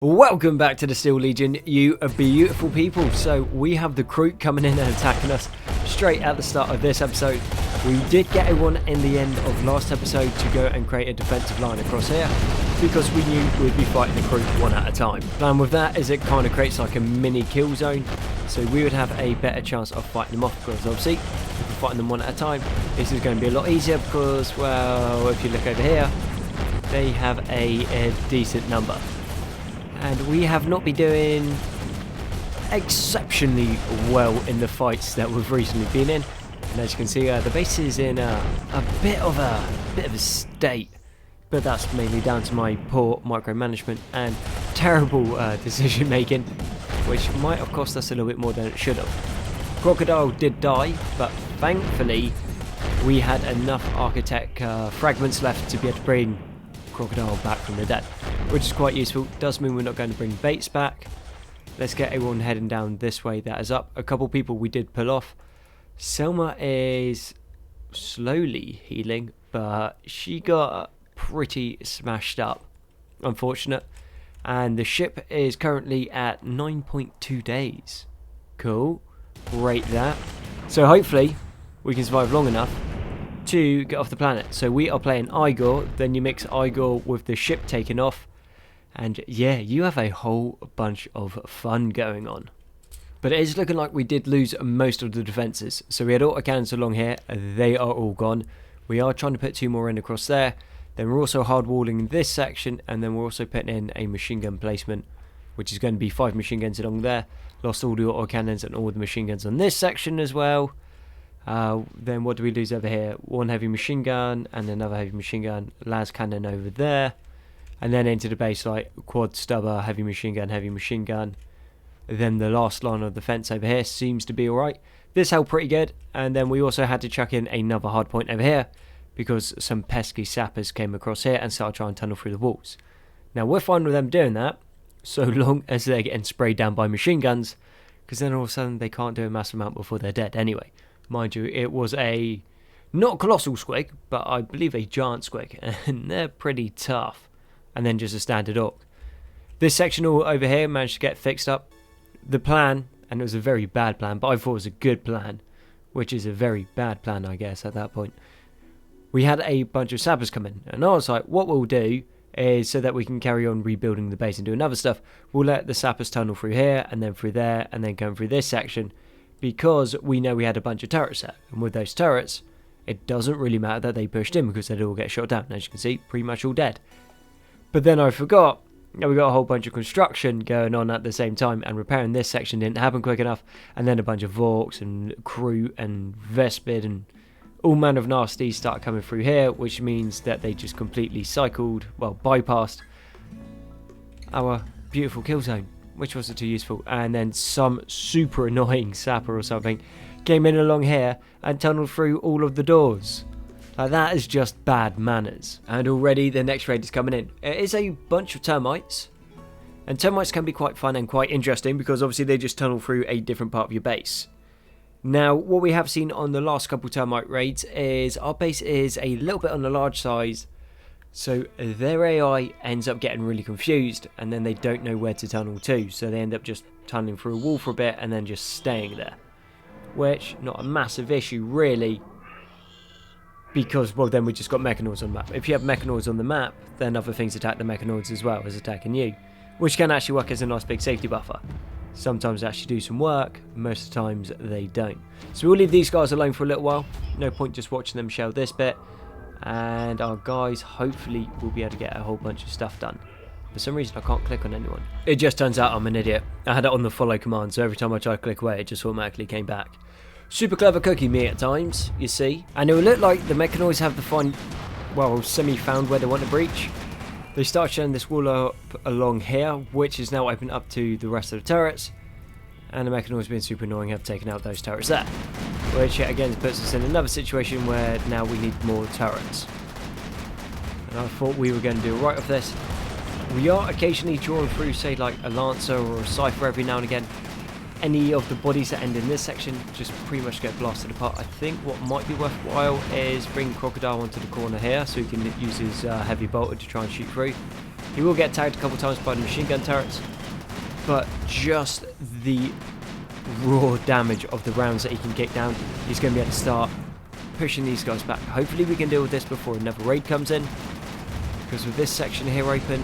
Welcome back to the Steel Legion, you beautiful people. So we have the crew coming in and attacking us straight at the start of this episode. We did get a one in the end of last episode to go and create a defensive line across here because we knew we'd be fighting the crew one at a time. Plan with that is it kind of creates like a mini kill zone, so we would have a better chance of fighting them off because obviously if we're fighting them one at a time, this is going to be a lot easier because, well, if you look over here, they have a decent number. And we have not been doing exceptionally well in the fights that we've recently been in. And as you can see, the base is in a bit of a state, but that's mainly down to my poor micromanagement and terrible decision making, which might have cost us a little bit more than it should have. Crocodile did die, but thankfully we had enough architect fragments left to be able to bring Crocodile back from the dead, which is quite useful. Does mean we're not going to bring baits back. Let's get everyone heading down this way. That is up. A couple people we did pull off. Selma is slowly healing, but she got pretty smashed up, unfortunate. And the ship is currently at 9.2 days. Cool, rate that. So hopefully we can survive long enough to get off the planet. So we are playing Igor, then you mix Igor with the ship taking off, and yeah, you have a whole bunch of fun going on. But it is looking like we did lose most of the defences. So we had autocannons along here, they are all gone. We are trying to put two more in across there. Then we're also hard walling this section, and then we're also putting in a machine gun placement, which is going to be 5 machine guns along there. Lost all the autocannons and all the machine guns on this section as well. Then what do we lose over here? One heavy machine gun and another heavy machine gun, las cannon over there, and then into the base like quad stubber, heavy machine gun. Then the last line of defense over here seems to be alright. This held pretty good, and then we also had to chuck in another hard point over here because some pesky sappers came across here and started trying to tunnel through the walls. Now we're fine with them doing that so long as they're getting sprayed down by machine guns, because then all of a sudden they can't do a massive amount before they're dead anyway. Mind you, it was a not colossal squig, but I believe a giant squig, and they're pretty tough. And then just a standard orc. This section all over here managed to get fixed up. The plan, and it was a very bad plan, but I thought it was a good plan, which is a very bad plan, I guess, at that point. We had a bunch of sappers come in, and I was like, what we'll do is, so that we can carry on rebuilding the base and doing other stuff, we'll let the sappers tunnel through here, and then through there, and then going through this section, because we know we had a bunch of turrets there, and with those turrets it doesn't really matter that they pushed in because they'd all get shot down. As you can see, pretty much all dead. But then I forgot that we got a whole bunch of construction going on at the same time, and repairing this section didn't happen quick enough, and then a bunch of Vorks and crew and Vespid and all manner of nasties start coming through here, which means that they just completely bypassed our beautiful kill zone, which wasn't too useful. And then some super annoying sapper or something came in along here and tunneled through all of the doors. Like, that is just bad manners. And already the next raid is coming in. It is a bunch of termites, and termites can be quite fun and quite interesting because obviously they just tunnel through a different part of your base. Now, what we have seen on the last couple termite raids is our base is a little bit on the large size, so their AI ends up getting really confused, and then they don't know where to tunnel to, so they end up just tunneling through a wall for a bit and then just staying there. Which, not a massive issue really, because, well, then we just got mechanoids on the map. If you have mechanoids on the map, then other things attack the mechanoids as well as attacking you, which can actually work as a nice big safety buffer. Sometimes they actually do some work, most of the times they don't. So we'll leave these guys alone for a little while. No point just watching them shell this bit. And our guys hopefully will be able to get a whole bunch of stuff done. For some reason I can't click on anyone. It just turns out I'm an idiot. I had it on the follow command, so every time I try to click away it just automatically came back. Super clever cookie me at times, you see. And it will look like the mechanoids have semi-found where they want to breach. They start showing this wall up along here, which is now open up to the rest of the turrets. And the mechanoids being super annoying have taken out those turrets there. Which again puts us in another situation where now we need more turrets. And I thought we were going to do right with this. We are occasionally drawn through, say, like a Lancer or a Cypher every now and again. Any of the bodies that end in this section just pretty much get blasted apart. I think what might be worthwhile is bring Crocodile onto the corner here so he can use his heavy bolter to try and shoot through. He will get tagged a couple times by the machine gun turrets, but just the raw damage of the rounds that he can get down, he's going to be able to start pushing these guys back. Hopefully we can deal with this before another raid comes in, because with this section here open,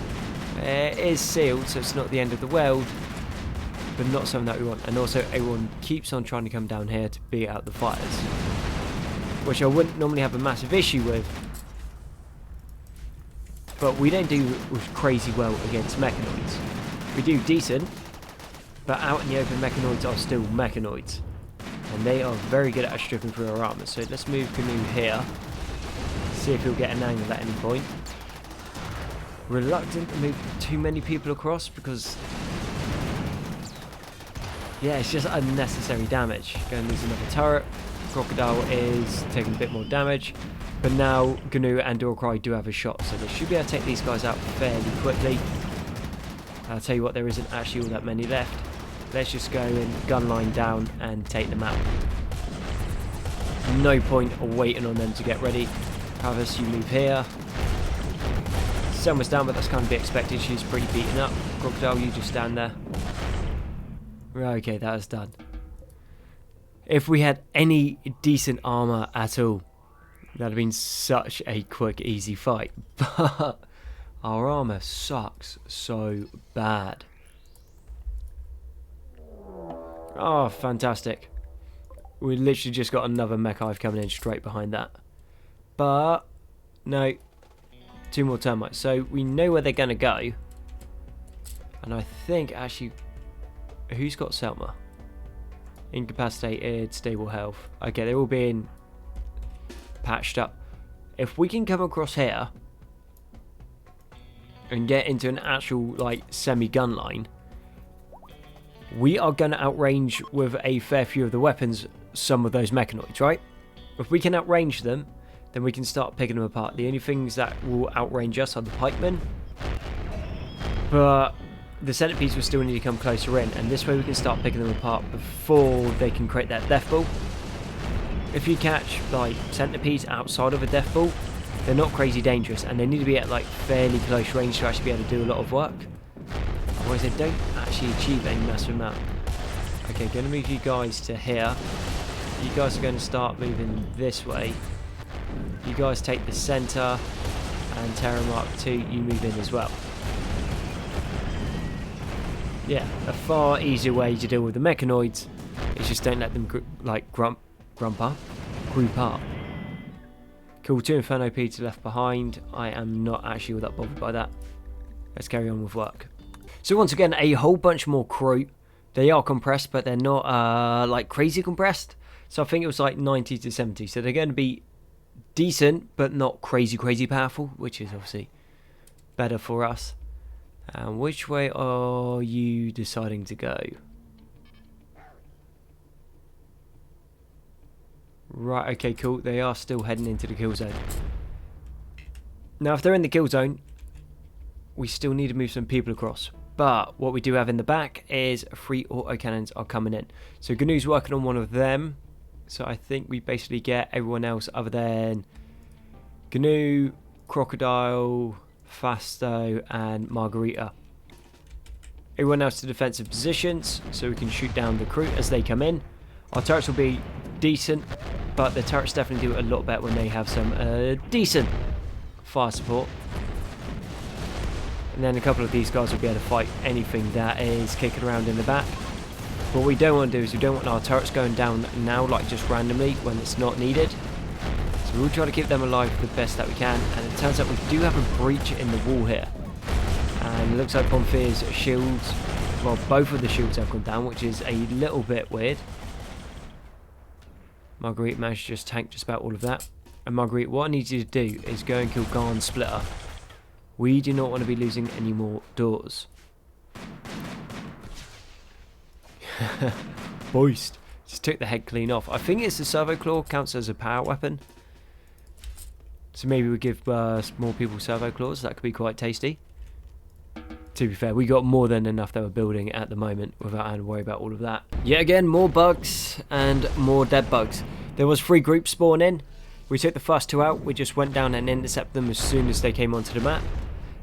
it is sealed, so it's not the end of the world, but not something that we want. And also everyone keeps on trying to come down here to beat out the fighters, which I wouldn't normally have a massive issue with, but we don't do crazy well against mechanoids. We do decent, but out in the open mechanoids are still mechanoids, and they are very good at stripping through our armor. So let's move Canoe here, see if he'll get an angle at any point. Reluctant to move too many people across because, yeah, it's just unnecessary damage. Going to lose another turret. Crocodile is taking a bit more damage, but now Canoe and Dorcry do have a shot, so they should be able to take these guys out fairly quickly. I'll tell you what, there isn't actually all that many left. Let's just go in, gun line down, and take them out. No point of waiting on them to get ready. Travis, you move here. Selma's down, but that's kind of be expected. She's pretty beaten up. Crocodile, you just stand there. Okay, that is done. If we had any decent armor at all, that would have been such a quick, easy fight. But our armor sucks so bad. Oh, fantastic. We literally just got another mech hive coming in straight behind that. But, no. 2 more termites. So, we know where they're going to go. And I think, actually, who's got Selma? Incapacitated, stable health. Okay, they're all being patched up. If we can come across here and get into an actual, like, semi-gun line, we are going to outrange with a fair few of the weapons some of those mechanoids, right? If we can outrange them, then we can start picking them apart. The only things that will outrange us are the pikemen, but the centipedes will still need to come closer in, and this way we can start picking them apart before they can create that death ball. If you catch like centipedes outside of a death ball, they're not crazy dangerous, and they need to be at like fairly close range to actually be able to do a lot of work. Otherwise they don't actually achieve a massive amount. Okay, going to move you guys to here. You guys are going to start moving this way. You guys take the centre, and Terra Mark 2, you move in as well. Yeah, a far easier way to deal with the mechanoids is just don't let them group up. Cool, 2 Inferno Peter left behind. I am not actually all that bothered by that. Let's carry on with work. So once again, a whole bunch more crew. They are compressed, but they're not like crazy compressed. So I think it was like 90 to 70. So they're going to be decent, but not crazy powerful, which is obviously better for us. And which way are you deciding to go? Right, okay, cool. They are still heading into the kill zone. Now, if they're in the kill zone, we still need to move some people across. But what we do have in the back is 3 autocannons are coming in. So Gnu's working on one of them. So I think we basically get everyone else other than Gnu, Crocodile, Fasto, and Margarita. Everyone else to defensive positions, so we can shoot down the crew as they come in. Our turrets will be decent, but the turrets definitely do a lot better when they have some decent fire support. And then a couple of these guys will be able to fight anything that is kicking around in the back. What we don't want to do is we don't want our turrets going down now, like just randomly when it's not needed. So we'll try to keep them alive the best that we can. And it turns out we do have a breach in the wall here. And it looks like Bonfier's shields, well, both of the shields have gone down, which is a little bit weird. Marguerite managed to just tank just about all of that. And Marguerite, what I need you to do is go and kill Garn Splitter. We do not want to be losing any more doors. Boist. Just took the head clean off. I think it's the Servo Claw counts as a power weapon. So maybe we give more people Servo Claws. That could be quite tasty. To be fair, we got more than enough that we're building at the moment without having to worry about all of that. Yet again, more bugs and more dead bugs. There was 3 groups spawn in. We took the first 2 out. We just went down and intercepted them as soon as they came onto the map.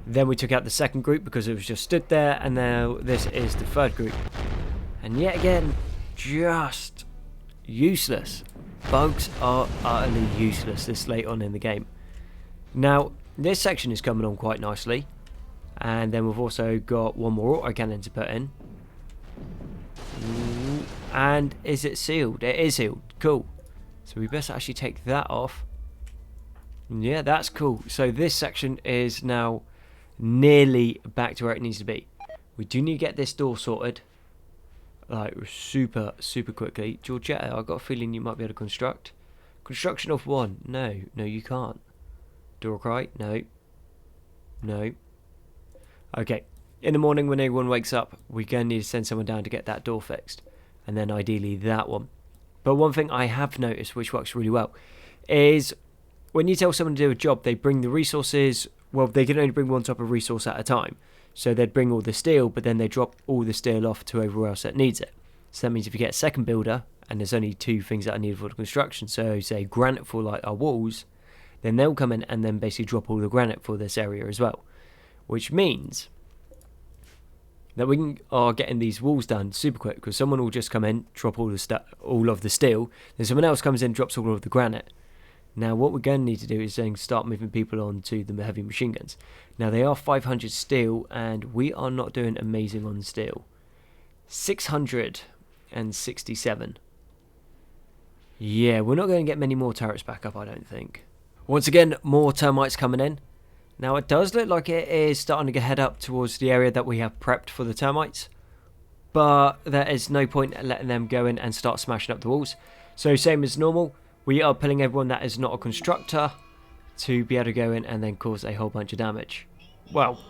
Then we took out the second group because it was just stood there, and now this is the third group. And yet again, just useless. Bugs are utterly useless this late on in the game. Now, this section is coming on quite nicely. And then we've also got one more autocannon to put in. And is it sealed? It is sealed. Cool. So we best actually take that off. Yeah, that's cool. So this section is now nearly back to where it needs to be. We do need to get this door sorted. Like, super quickly. Georgetta, I've got a feeling you might be able to construct. Construction of one. No, you can't. Door right? No. Okay. In the morning when everyone wakes up, we're going to need to send someone down to get that door fixed. And then ideally that one. But one thing I have noticed, which works really well, is when you tell someone to do a job, they bring the resources. Well, they can only bring one type of resource at a time. So they'd bring all the steel, but then they drop all the steel off to everywhere else that needs it. So that means if you get a second builder, and there's only 2 things that are needed for the construction, so say granite for like our walls, then they'll come in and then basically drop all the granite for this area as well. Which means that we are getting these walls done super quick, because someone will just come in, drop all of the steel, then someone else comes in, drops all of the granite. Now what we're going to need to do is then start moving people on to the heavy machine guns. Now they are 500 steel, and we are not doing amazing on steel. 667. Yeah, we're not going to get many more turrets back up, I don't think. Once again, more termites coming in. Now it does look like it is starting to head up towards the area that we have prepped for the termites. But there is no point in letting them go in and start smashing up the walls. So same as normal, we are pulling everyone that is not a constructor to be able to go in and then cause a whole bunch of damage. Well,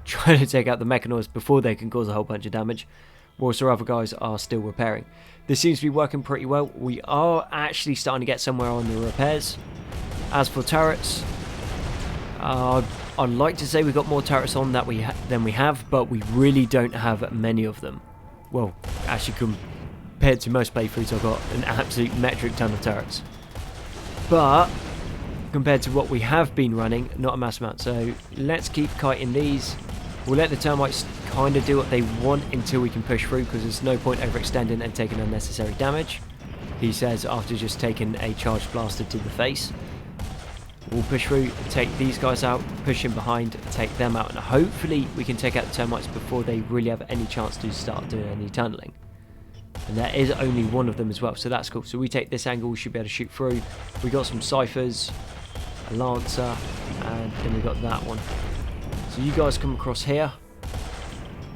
trying to take out the mechanoids before they can cause a whole bunch of damage, whilst our other guys are still repairing. This seems to be working pretty well. We are actually starting to get somewhere on the repairs. As for turrets, I'd like to say we got more turrets on than we have, but we really don't have many of them. Well, actually compared to most playthroughs, I've got an absolute metric ton of turrets. But compared to what we have been running, not a mass amount. So let's keep kiting these. We'll let the termites kind of do what they want until we can push through, because there's no point overextending and taking unnecessary damage. He says after just taking a charged blaster to the face. We'll push through, take these guys out, push in behind, take them out, and hopefully we can take out the termites before they really have any chance to start doing any tunneling. And there is only one of them as well, so that's cool. So we take this angle, we should be able to shoot through. We got some ciphers, a lancer, and then we got that one. So you guys come across here,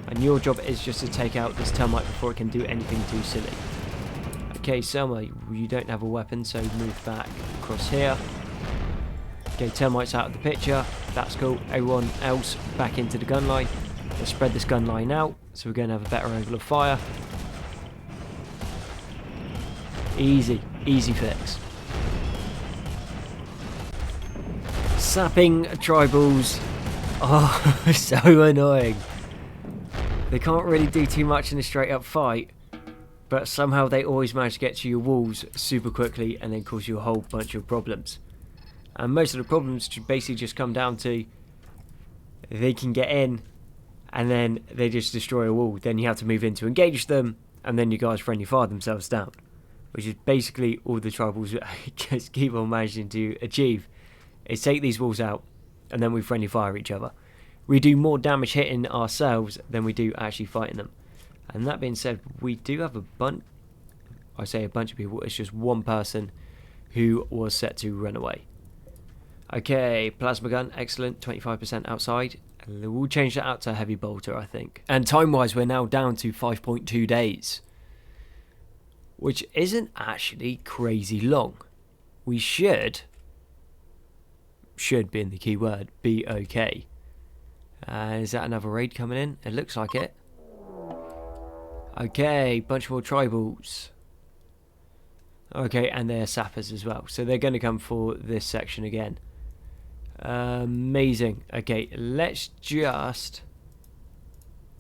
and your job is just to take out this termite before it can do anything too silly. Okay, Selma, you don't have a weapon, so move back across here. Okay, termites out of the picture, that's cool. Everyone else back into the gun line. Let's spread this gun line out, so we're going to have a better angle of fire. Easy fix. Sapping tribals are so annoying. They can't really do too much in a straight up fight, but somehow they always manage to get to your walls super quickly and then cause you a whole bunch of problems. And most of the problems basically just come down to they can get in and then they just destroy a wall. Then you have to move in to engage them, and then you guys friendly fire themselves down, which is basically all the tribals just keep on managing to achieve, is take these walls out and then we friendly fire each other. We do more damage hitting ourselves than we do actually fighting them. And that being said, we do have a bunch, I say a bunch of people, it's just one person who was set to run away. Okay, plasma gun, excellent, 25% outside. We'll change that out to heavy bolter, I think. And time-wise, we're now down to 5.2 days. Which isn't actually crazy long. We should being the key word, be okay. Is that another raid coming in? It looks like it. Okay, bunch more tribals. Okay, and they're sappers as well. So they're going to come for this section again. Amazing. Okay, let's just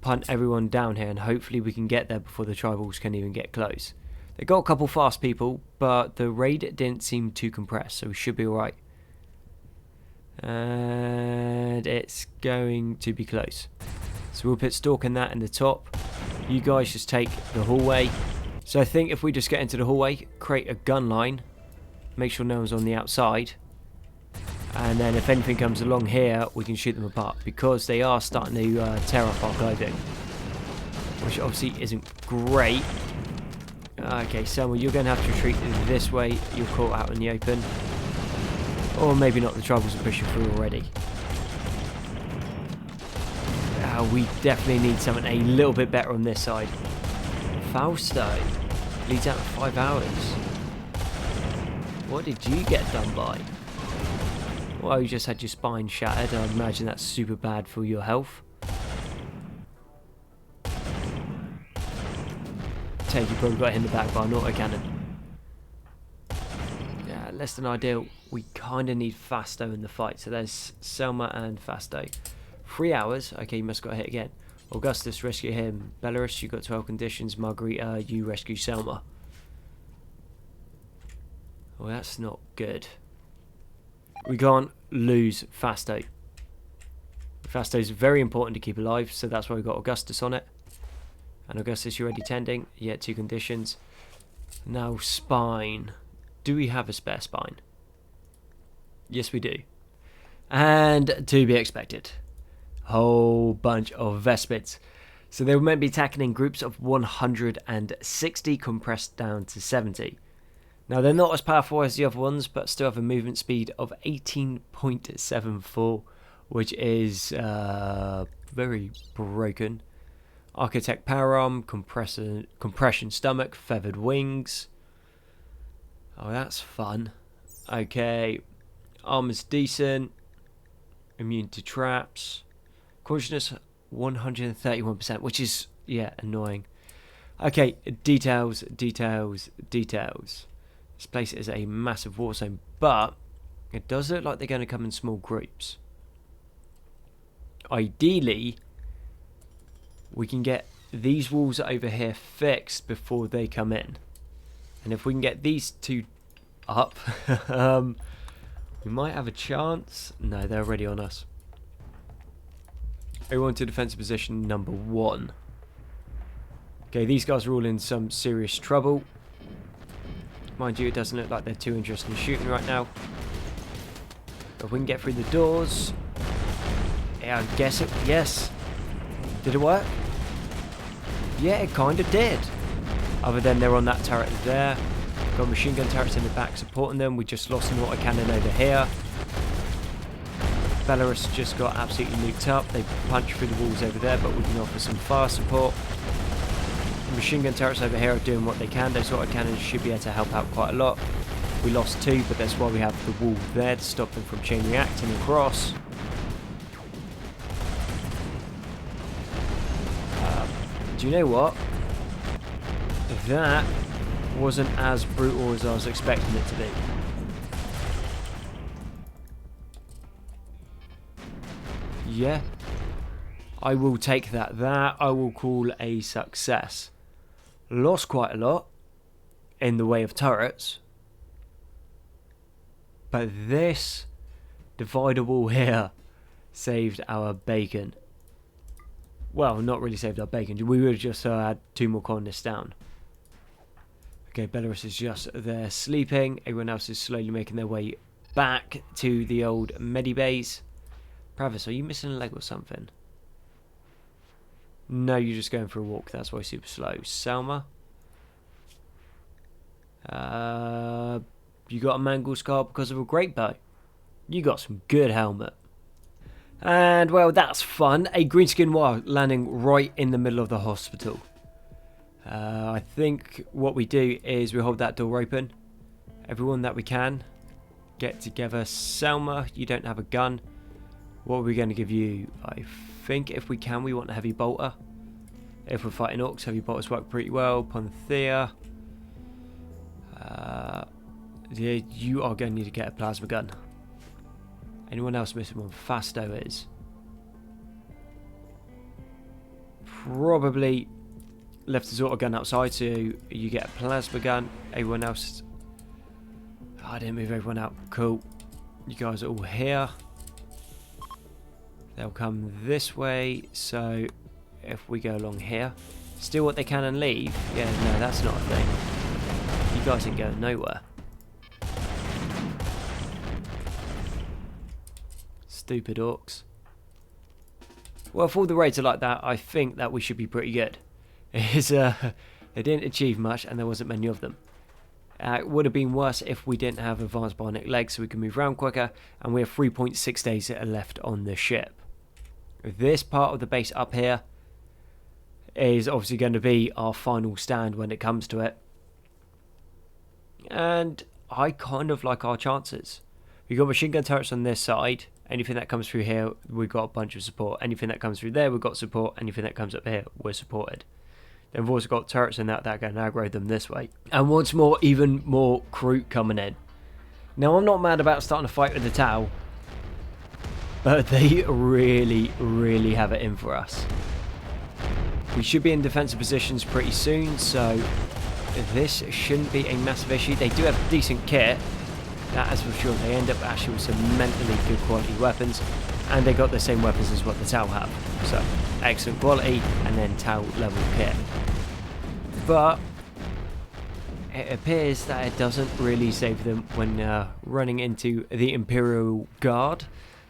punt everyone down here, and hopefully we can get there before the tribals can even get close. They got a couple fast people, but the raid didn't seem too compressed, so we should be alright. And it's going to be close. So we'll put Stalk in that in the top. You guys just take the hallway. So I think if we just get into the hallway, create a gun line, make sure no one's on the outside, and then if anything comes along here, we can shoot them apart, because they are starting to tear up our clothing, which obviously isn't great. Okay, Selma, you're going to have to retreat this way. You're caught out in the open. Or maybe not, the troubles are pushing through already. We definitely need something a little bit better on this side. Fausto leads out 5 hours. What did you get done by? Well, you just had your spine shattered. I imagine that's super bad for your health. Take, you probably got hit in the back by an autocannon. Yeah, less than ideal. We kind of need Fasto in the fight. So there's Selma and Fasto. 3 hours. Okay, you must have got hit again. Augustus, rescue him. Belarus, you got 12 conditions. Margarita, you rescue Selma. Well, that's not good. We can't lose Fasto. Fasto is very important to keep alive, so that's why we got Augustus on it. And Augustus, you're already tending. Yeah, 2 conditions. Now, spine. Do we have a spare spine? Yes, we do. And to be expected. Whole bunch of Vespids. So they were meant to be attacking in groups of 160, compressed down to 70. Now they're not as powerful as the other ones, but still have a movement speed of 18.74, which is very broken. Architect power arm, compression stomach, feathered wings. Oh, that's fun. Okay, armor's decent. Immune to traps. Cautiousness 131%, which is, yeah, annoying. Okay, details. This place is a massive war zone, but it does look like they're going to come in small groups. Ideally, we can get these walls over here fixed before they come in. And if we can get these 2 up, we might have a chance. No, they're already on us. Everyone to defensive position number 1. Okay, these guys are all in some serious trouble. Mind you, it doesn't look like they're too interested in shooting right now. But if we can get through the doors... Yeah, I guess it... Yes. Did it work? Yeah, it kind of did. Other than they're on that turret there. Got machine gun turrets in the back supporting them. We just lost an autocannon over here. Belarus just got absolutely nuked up. They punched through the walls over there, but we can offer some fire support. The machine gun turrets over here are doing what they can. Those autocannons should be able to help out quite a lot. We lost 2, but that's why we have the wall there to stop them from chain reacting across. Do you know what? That wasn't as brutal as I was expecting it to be. Yeah, I will take that. That I will call a success. Lost quite a lot in the way of turrets, but this divider wall here saved our bacon. Well, not really saved our bacon. We would have just had 2 more colonists down. Okay, Belarus is just there sleeping. Everyone else is slowly making their way back to the old Medibays. Pravis, are you missing a leg or something? No, you're just going for a walk. That's why super slow. Selma. You got a mangle scar because of a great bow. You got some good helmet. And, well, that's fun. A greenskin wild landing right in the middle of the hospital. I think what we do is we hold that door open. Everyone that we can, get together. Selma, you don't have a gun. What are we going to give you? I think if we can, we want a heavy bolter. If we're fighting orcs, heavy bolters work pretty well. Panthea. Yeah, you are going to need to get a plasma gun. Anyone else missing one? Fasto is. Probably left his auto gun outside, so you get a plasma gun. Everyone else... Oh, I didn't move everyone out. Cool. You guys are all here. they'll come this way. So if we go along here, steal what they can and leave. Yeah, no, that's not a thing. You guys ain't going nowhere. Stupid orcs. Well, if all the raids are like that, I think that we should be pretty good. They didn't achieve much, and there wasn't many of them. It would have been worse if we didn't have advanced bionic legs, so we can move around quicker, and we have 3.6 days left on the ship. This part of the base up here is obviously going to be our final stand when it comes to it. And I kind of like our chances. We've got machine gun turrets on this side. Anything that comes through here, we've got a bunch of support. Anything that comes through there, we've got support. Anything that comes up here, we're supported. Then we've also got turrets in that are going to aggro them this way. And once more, even more crew coming in. Now, I'm not mad about starting a fight with the Tau, but they really, really have it in for us. We should be in defensive positions pretty soon, so this shouldn't be a massive issue. They do have decent kit, that is for sure. They end up actually with some mentally good quality weapons, and they got the same weapons as what the Tau have. So, excellent quality, and then Tau level kit. But it appears that it doesn't really save them when running into the Imperial Guard.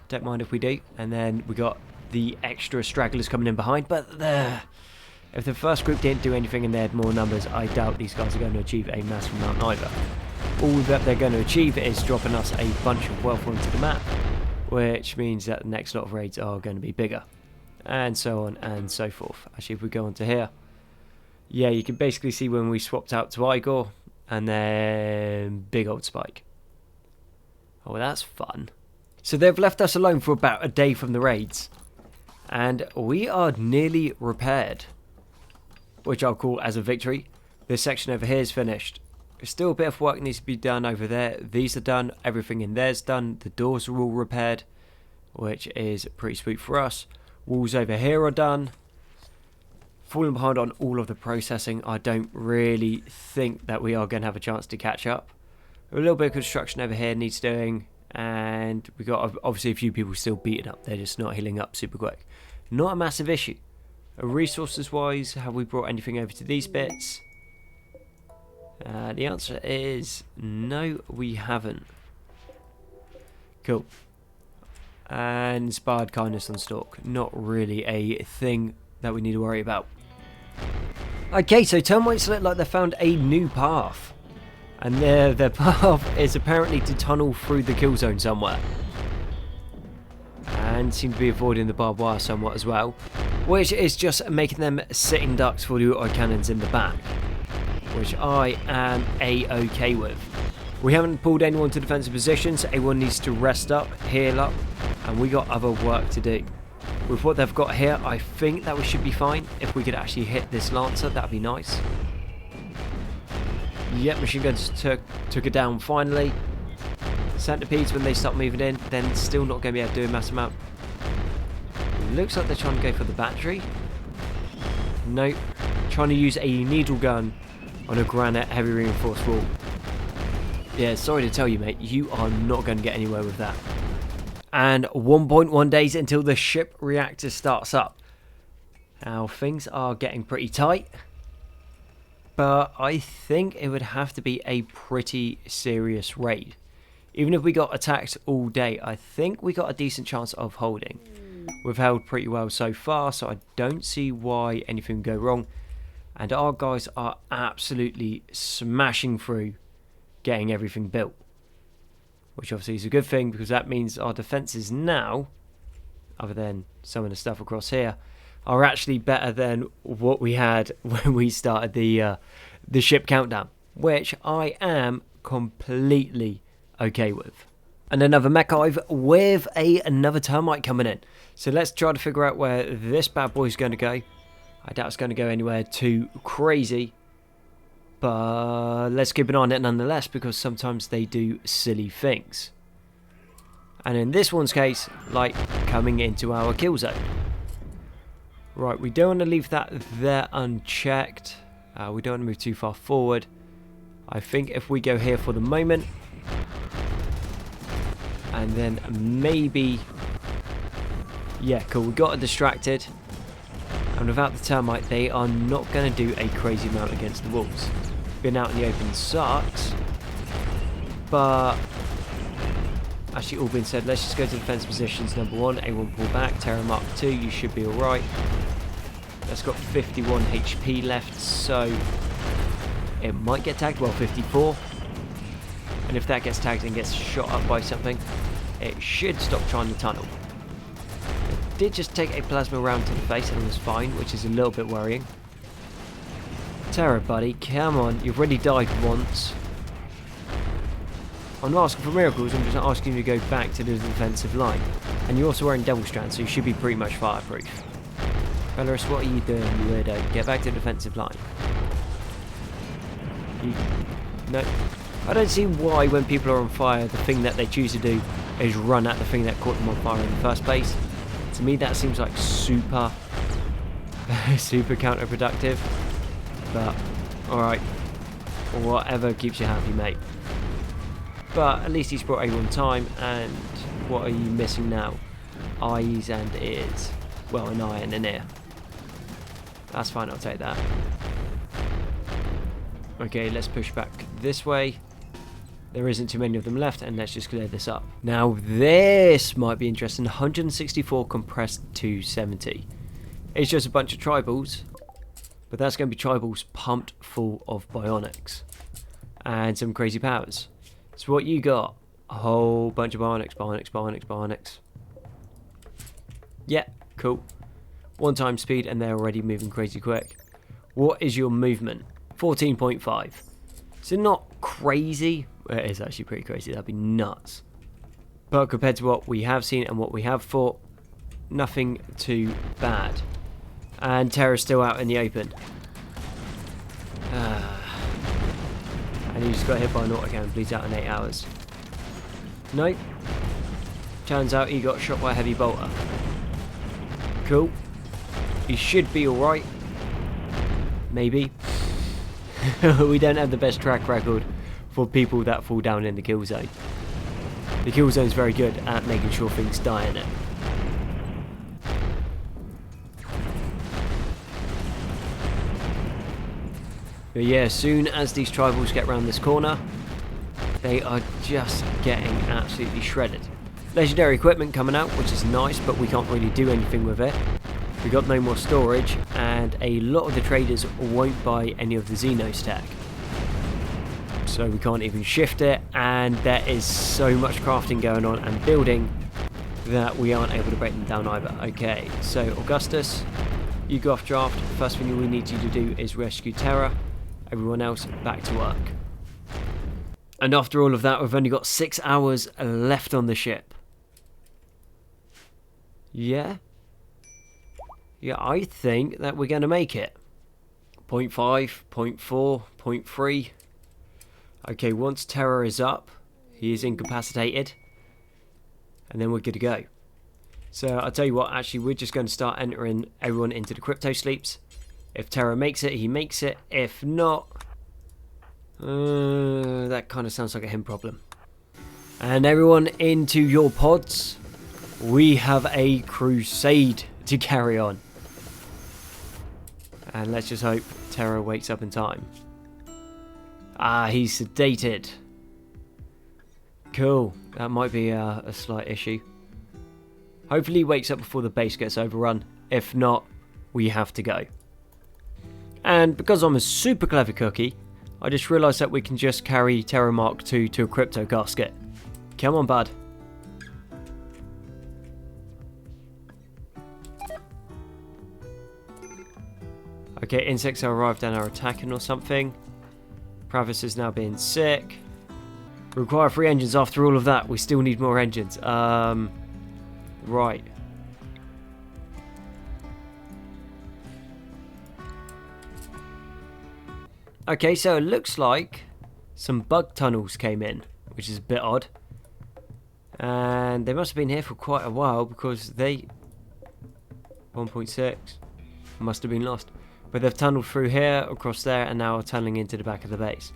Don't mind if we do. And then we got the extra stragglers coming in behind, but if the first group didn't do anything and they had more numbers, I doubt these guys are going to achieve a massive amount either. All that they're going to achieve is dropping us a bunch of wealth onto the map, which means that the next lot of raids are going to be bigger, and so on and so forth. Actually, if we go onto here, yeah, you can basically see when we swapped out to Igor, and then big old spike. Oh, that's fun. So they've left us alone for about a day from the raids, and we are nearly repaired, which I'll call as a victory. This section over here is finished. There's still a bit of work needs to be done over there. These are done. Everything in there's done. The doors are all repaired, which is pretty sweet for us. Walls over here are done. Falling behind on all of the processing. I don't really think that we are going to have a chance to catch up. A little bit of construction over here needs doing. And we got obviously a few people still beaten up. They're just not healing up super quick. Not a massive issue. Resources wise, have we brought anything over to these bits? The answer is no, we haven't. Cool. And inspired kindness on stock. Not really a thing that we need to worry about. Okay, so termites look like they found a new path. And their path is apparently to tunnel through the kill zone somewhere. And seem to be avoiding the barbed wire somewhat as well. Which is just making them sitting ducks for the auto cannons in the back. Which I am A-okay with. We haven't pulled anyone to defensive positions. Everyone needs to rest up, heal up, and we got other work to do. With what they've got here, I think that we should be fine. If we could actually hit this Lancer, that'd be nice. Yep, machine guns took it down finally. Centipedes, when they start moving in, then still not going to be able to do a massive amount. Looks like they're trying to go for the battery. Nope. Trying to use a needle gun on a granite heavy reinforced wall. Yeah, sorry to tell you, mate, you are not going to get anywhere with that. And 1.1 days until the ship reactor starts up. Now, things are getting pretty tight. But I think it would have to be a pretty serious raid. Even if we got attacked all day, I think we got a decent chance of holding. We've held pretty well so far, so I don't see why anything would go wrong. And our guys are absolutely smashing through getting everything built. Which obviously is a good thing, because that means our defences now, other than some of the stuff across here, are actually better than what we had when we started the ship countdown. Which I am completely okay with. And another mech hive with another termite coming in. So let's try to figure out where this bad boy's going to go. I doubt it's going to go anywhere too crazy. But let's keep an eye on it nonetheless, because sometimes they do silly things. And in this one's case, like coming into our kill zone. Right, we don't want to leave that there unchecked. We don't want to move too far forward. I think if we go here for the moment, and then maybe Yeah, cool. We got distracted. And without the termite, they are not going to do a crazy amount against the wolves. Being out in the open sucks. But actually, all being said, let's just go to defense positions. Number 1, A1 pull back. Terror Mark 2, you should be alright. That's got 51 HP left, so it might get tagged. Well, 54. And if that gets tagged and gets shot up by something, it should stop trying to tunnel. It did just take a plasma round to the face and was fine, which is a little bit worrying. Terror, buddy, come on. You've already died once. I'm not asking for miracles, I'm just asking you to go back to the defensive line. And you're also wearing Devil Strand, so you should be pretty much fireproof. Belarus, what are you doing, you weirdo? Get back to the defensive line. No. I don't see why when people are on fire, the thing that they choose to do is run at the thing that caught them on fire in the first place. To me, that seems like super counterproductive. But, alright. Whatever keeps you happy, mate. But at least he's brought A1 time, and what are you missing now? Eyes and ears. Well, an eye and an ear. That's fine, I'll take that. Okay, let's push back this way. There isn't too many of them left, and let's just clear this up. Now, this might be interesting. 164 compressed to 70. It's just a bunch of tribals, but that's going to be tribals pumped full of bionics. And some crazy powers. So what you got? A whole bunch of bionics. Yeah, cool. 1 time speed and they're already moving crazy quick. What is your movement? 14.5. So not crazy. It is actually pretty crazy. That'd be nuts. But compared to what we have seen and what we have fought, nothing too bad. And Terra's still out in the open. And he just got hit by an autocannon, bleeds out in 8 hours. Nope. Turns out he got shot by a heavy bolter. Cool. He should be alright. Maybe. We don't have the best track record for people that fall down in the kill zone. The kill zone is very good at making sure things die in it. But yeah, as soon as these tribals get around this corner, they are just getting absolutely shredded. Legendary equipment coming out, which is nice, but we can't really do anything with it. We got no more storage, and a lot of the traders won't buy any of the Xenos tech. So we can't even shift it, and there is so much crafting going on and building that we aren't able to break them down either. Okay, so Augustus, you go off draft. First thing we need you to do is rescue Terra. Everyone else, back to work. And after all of that, we've only got 6 hours left on the ship. Yeah? Yeah, I think that we're going to make it. 0.5, 0.4, 0.3. Okay, once Terror is up, he is incapacitated. And then we're good to go. So I'll tell you what, actually, we're just going to start entering everyone into the crypto sleeps. If Terror makes it, he makes it. If not, that kind of sounds like a him problem. And everyone into your pods. We have a crusade to carry on. And let's just hope Terror wakes up in time. Ah, he's sedated. Cool. That might be a slight issue. Hopefully he wakes up before the base gets overrun. If not, we have to go. And because I'm a super clever cookie, I just realised that we can just carry Terror Mark II to a crypto casket. Come on, bud. Okay, insects have arrived and are attacking or something. Pravis is now being sick. We require 3 engines. After all of that, we still need more engines. Right. Okay, so it looks like some bug tunnels came in, which is a bit odd. And they must have been here for quite a while because they... 1.6 must have been lost. But they've tunneled through here, across there, and now are tunneling into the back of the base.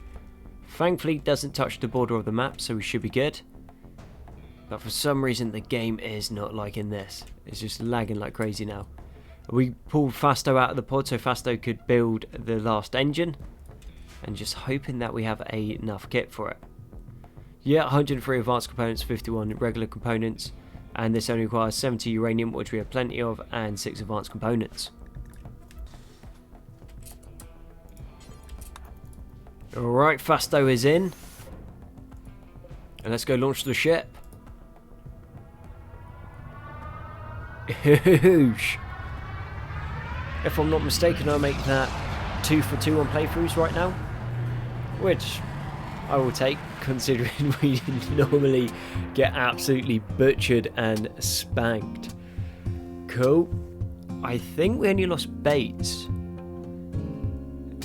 Thankfully, it doesn't touch the border of the map, so we should be good. But for some reason the game is not liking this. It's just lagging like crazy now. We pulled Fasto out of the pod so Fasto could build the last engine. And just hoping that we have enough kit for it. Yeah, 103 advanced components, 51 regular components. And this only requires 70 uranium, which we have plenty of, and 6 advanced components. Alright, Fasto is in. And let's go launch the ship. Hoosh. If I'm not mistaken, I'll make that 2 for 2 on playthroughs right now. Which I will take, considering we normally get absolutely butchered and spanked. Cool. I think we only lost Bates,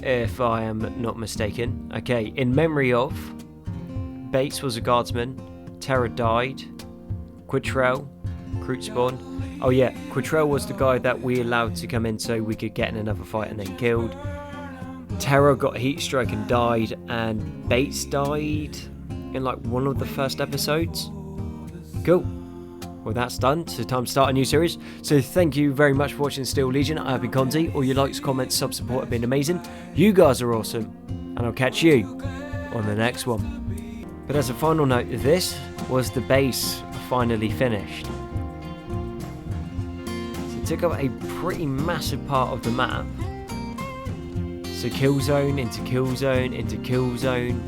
if I am not mistaken. Okay, in memory of, Bates was a guardsman, Terra died, Quitrell, Cruitspawn. Oh yeah, Quitrell was the guy that we allowed to come in so we could get in another fight and then killed. Terra got heat stroke and died, and Bates died in like one of the first episodes. Cool. Well, that's done, so time to start a new series. So thank you very much for watching Steel Legion. I have been Conti. All your likes, comments, sub support have been amazing. You guys are awesome, and I'll catch you on the next one. But as a final note, this was the base finally finished. So it took up a pretty massive part of the map. So kill zone into kill zone into kill zone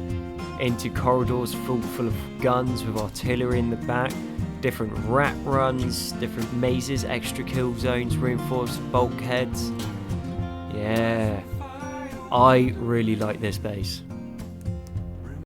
into corridors full of guns with artillery in the back, different rat runs, different mazes, extra kill zones, reinforced bulkheads. Yeah, I really like this base.